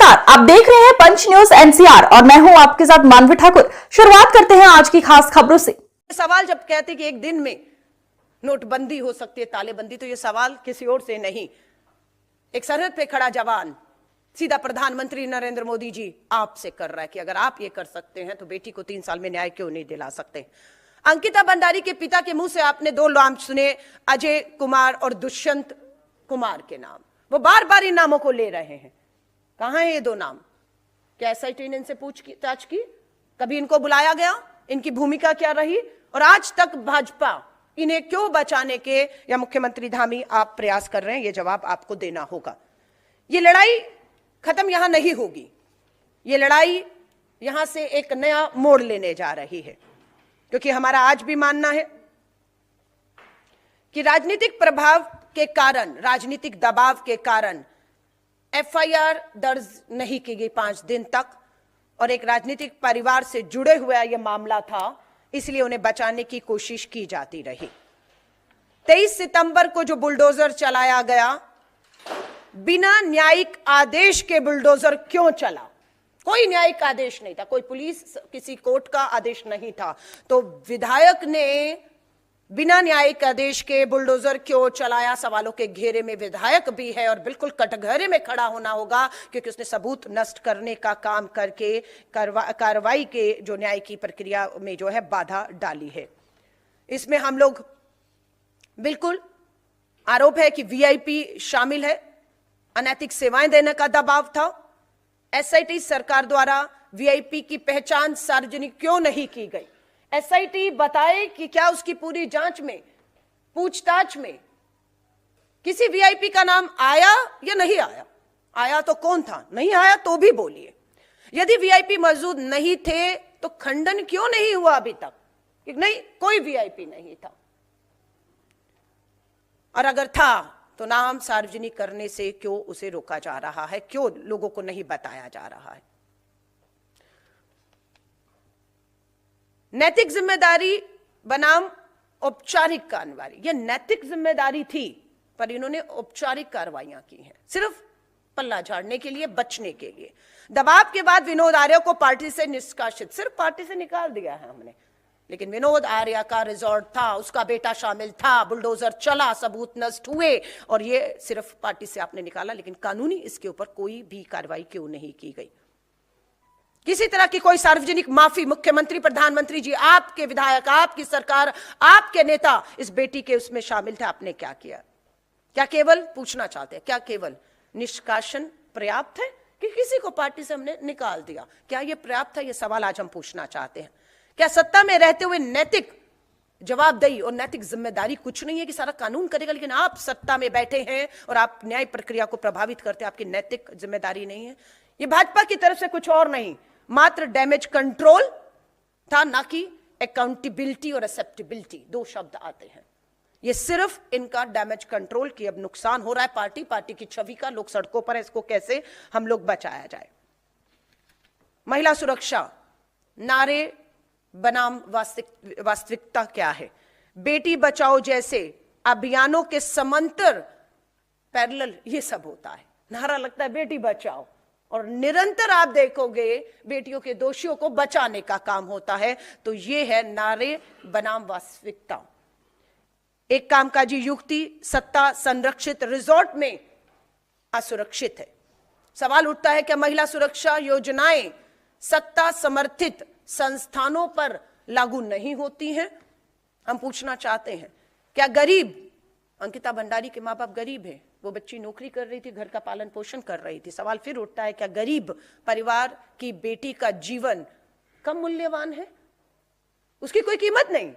नमस्कार, आप देख रहे हैं पंच न्यूज एनसीआर और मैं हूं आपके साथ मानवी ठाकुर। शुरुआत करते हैं आज की खास खबरों से। सवाल जब कहते कि एक दिन में नोटबंदी हो सकती है, तालेबंदी, तो ये सवाल किसी और से नहीं, एक सरहद पे खड़ा जवान सीधा प्रधानमंत्री नरेंद्र मोदी जी आपसे कर रहा है कि अगर आप ये कर सकते हैं तो बेटी को 3 साल में न्याय क्यों नहीं दिला सकते। अंकिता भंडारी के पिता के मुंह से आपने 2 नाम सुने, अजय कुमार और दुष्यंत कुमार के नाम। वो बार बार इन नामों को ले रहे हैं। कहां है ये 2 नाम? क्या एसआईटी ने इनसे पूछताछ की? कभी इनको बुलाया गया? इनकी भूमिका क्या रही? और आज तक भाजपा इन्हें क्यों बचाने के या मुख्यमंत्री धामी आप प्रयास कर रहे हैं? ये जवाब आपको देना होगा। ये लड़ाई खत्म यहां नहीं होगी। ये लड़ाई यहां से एक नया मोड़ लेने जा रही है, क्योंकि हमारा आज भी मानना है कि राजनीतिक प्रभाव के कारण, राजनीतिक दबाव के कारण एफआईआर दर्ज नहीं की गई 5 दिन तक, और एक राजनीतिक परिवार से जुड़े हुआ यह मामला था, इसलिए उन्हें बचाने की कोशिश की जाती रही। 23 सितंबर को जो बुलडोजर चलाया गया, बिना न्यायिक आदेश के बुलडोजर क्यों चला? कोई न्यायिक आदेश नहीं था, कोई पुलिस किसी कोर्ट का आदेश नहीं था, तो विधायक ने बिना न्यायिक आदेश के बुलडोजर क्यों चलाया? सवालों के घेरे में विधायक भी है और बिल्कुल कटघरे में खड़ा होना होगा, क्योंकि उसने सबूत नष्ट करने का काम करके कार्रवाई के जो न्याय की प्रक्रिया में जो है बाधा डाली है। इसमें हम लोग बिल्कुल आरोप है कि वीआईपी शामिल है, अनैतिक सेवाएं देने का दबाव था। एसआईटी सरकार द्वारा वीआईपी की पहचान सार्वजनिक क्यों नहीं की गई? एसआईटी बताए कि क्या उसकी पूरी जांच में, पूछताछ में किसी वीआईपी का नाम आया या नहीं आया? आया तो कौन था? नहीं आया तो भी बोलिए। यदि वीआईपी मौजूद नहीं थे तो खंडन क्यों नहीं हुआ अभी तक कि नहीं, कोई वीआईपी नहीं था? और अगर था तो नाम सार्वजनिक करने से क्यों उसे रोका जा रहा है? क्यों लोगों को नहीं बताया जा रहा है? नैतिक जिम्मेदारी बनाम औपचारिक कार्रवाई, यह नैतिक जिम्मेदारी थी, पर इन्होंने औपचारिक कार्रवाइयां की हैं, सिर्फ पल्ला झाड़ने के लिए, बचने के लिए। दबाव के बाद विनोद आर्य को पार्टी से निष्कासित, सिर्फ पार्टी से निकाल दिया है हमने, लेकिन विनोद आर्य का रिजॉर्ट था, उसका बेटा शामिल था, बुलडोजर चला, सबूत नष्ट हुए, और ये सिर्फ पार्टी से आपने निकाला, लेकिन कानूनी इसके ऊपर कोई भी कार्रवाई क्यों नहीं की गई? किसी तरह की कोई सार्वजनिक माफी? मुख्यमंत्री, प्रधानमंत्री जी, आपके विधायक, आपकी सरकार, आपके नेता इस बेटी के उसमें शामिल थे, आपने क्या किया? क्या केवल पूछना चाहते हैं, क्या केवल निष्कासन पर्याप्त है कि किसी को पार्टी से हमने निकाल दिया? क्या यह पर्याप्त है? यह सवाल आज हम पूछना चाहते हैं। क्या सत्ता में रहते हुए नैतिक जवाबदेही और नैतिक जिम्मेदारी कुछ नहीं है कि सारा कानून करेगा, लेकिन आप सत्ता में बैठे हैं और आप न्याय प्रक्रिया को प्रभावित करते हैं, आपकी नैतिक जिम्मेदारी नहीं है? ये भाजपा की तरफ से कुछ और नहीं, मात्र डैमेज कंट्रोल था, ना कि अकाउंटेबिलिटी और एक्सेप्टेबिलिटी 2 शब्द आते हैं। ये सिर्फ इनका डैमेज कंट्रोल की अब नुकसान हो रहा है पार्टी की छवि का, लोग सड़कों पर है, इसको कैसे हम लोग बचाया जाए? महिला सुरक्षा नारे बनाम वास्तविकता क्या है? बेटी बचाओ जैसे अभियानों के समांतर पैरेलल ये सब होता है। नारा लगता है बेटी बचाओ, और निरंतर आप देखोगे बेटियों के दोषियों को बचाने का काम होता है। तो ये है नारे बनाम वास्तविकता। एक कामकाजी युक्ति सत्ता संरक्षित रिजॉर्ट में असुरक्षित है। सवाल उठता है, क्या महिला सुरक्षा योजनाएं सत्ता समर्थित संस्थानों पर लागू नहीं होती हैं? हम पूछना चाहते हैं, क्या गरीब, अंकिता भंडारी के मां बाप गरीब हैं, वो बच्ची नौकरी कर रही थी, घर का पालन पोषण कर रही थी। सवाल फिर उठता है, क्या गरीब परिवार की बेटी का जीवन कम मूल्यवान है? उसकी कोई कीमत नहीं।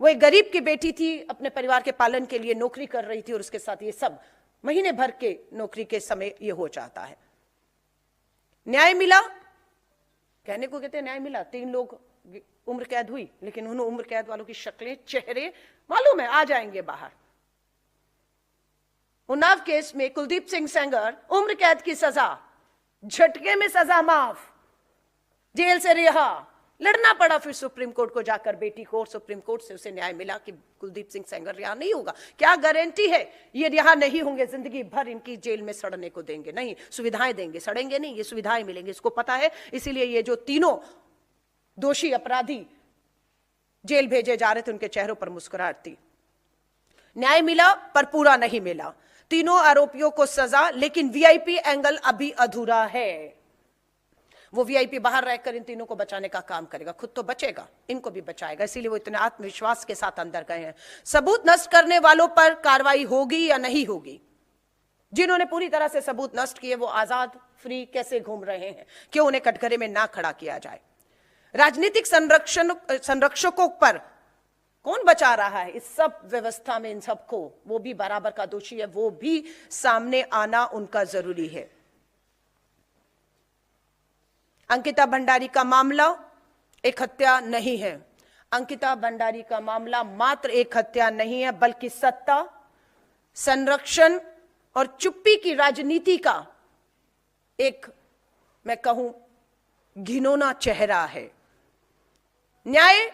वो एक गरीब की बेटी थी, अपने परिवार के पालन के लिए नौकरी कर रही थी, और उसके साथ ये सब महीने भर के नौकरी के समय ये हो जाता है। न्याय मिला, कहने को कहते हैं न्याय मिला, 3 लोग उम्र कैद हुई, लेकिन उन उम्र कैद वालों की शक्लें, चेहरे मालूम है, आ जाएंगे बाहर। उन्नाव केस में कुलदीप सिंह सेंगर, उम्र कैद की सजा, झटके में सजा माफ, जेल से रिहा, लड़ना पड़ा फिर सुप्रीम कोर्ट को जाकर बेटी को, और सुप्रीम कोर्ट से उसे न्याय मिला कि कुलदीप सिंह सेंगर रिहा नहीं होगा। क्या गारंटी है ये रिहा नहीं होंगे, जिंदगी भर इनकी जेल में सड़ने को देंगे? नहीं, सुविधाएं देंगे, सड़ेंगे नहीं, ये सुविधाएं मिलेंगी, इसको पता है। इसीलिए ये जो तीनों दोषी अपराधी जेल भेजे जा रहे थे, उनके चेहरों पर मुस्कुराहट थी। न्याय मिला पर पूरा नहीं मिला। तीनों आरोपियों को सजा, लेकिन वीआईपी एंगल अभी अधूरा है। वो वीआईपी बाहर रहकर इन तीनों को बचाने का काम करेगा, खुद तो बचेगा, इनको भी बचाएगा। इसीलिए वो इतने आत्मविश्वास के साथ अंदर गए हैं। सबूत नष्ट करने वालों पर कार्रवाई होगी या नहीं होगी? जिन्होंने पूरी तरह से सबूत नष्ट किए वो आजाद फ्री कैसे घूम रहे हैं? क्यों उन्हें कटघरे में ना खड़ा किया जाए? राजनीतिक संरक्षकों पर कौन बचा रहा है इस सब व्यवस्था में? इन सबको वो भी बराबर का दोषी है, वो भी सामने आना उनका जरूरी है। अंकिता भंडारी का मामला एक हत्या नहीं है। अंकिता भंडारी का मामला मात्र एक हत्या नहीं है, बल्कि सत्ता, संरक्षण और चुप्पी की राजनीति का एक, मैं कहूं, घिनौना चेहरा है। न्याय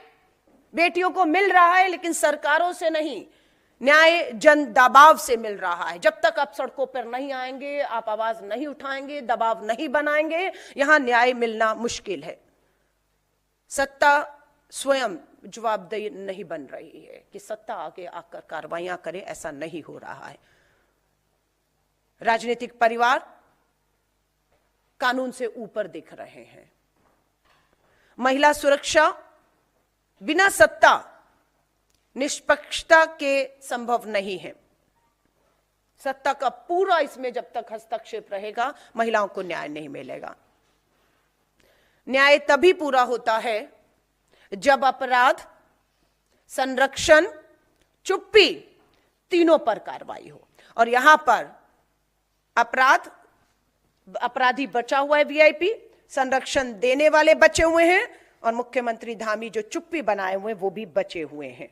बेटियों को मिल रहा है, लेकिन सरकारों से नहीं, न्याय जन दबाव से मिल रहा है। जब तक आप सड़कों पर नहीं आएंगे, आप आवाज नहीं उठाएंगे, दबाव नहीं बनाएंगे, यहां न्याय मिलना मुश्किल है। सत्ता स्वयं जवाबदेह नहीं बन रही है कि सत्ता आगे आकर कार्रवाइयां करे, ऐसा नहीं हो रहा है। राजनीतिक परिवार कानून से ऊपर दिख रहे हैं। महिला सुरक्षा बिना सत्ता निष्पक्षता के संभव नहीं है। सत्ता का पूरा इसमें जब तक हस्तक्षेप रहेगा, महिलाओं को न्याय नहीं मिलेगा। न्याय तभी पूरा होता है जब अपराध, संरक्षण, चुप्पी तीनों पर कार्रवाई हो। और यहां पर अपराधी बचा हुआ है, वीआईपी, संरक्षण देने वाले बचे हुए हैं, और मुख्यमंत्री धामी जो चुप्पी बनाए हुए हैं वो भी बचे हुए हैं।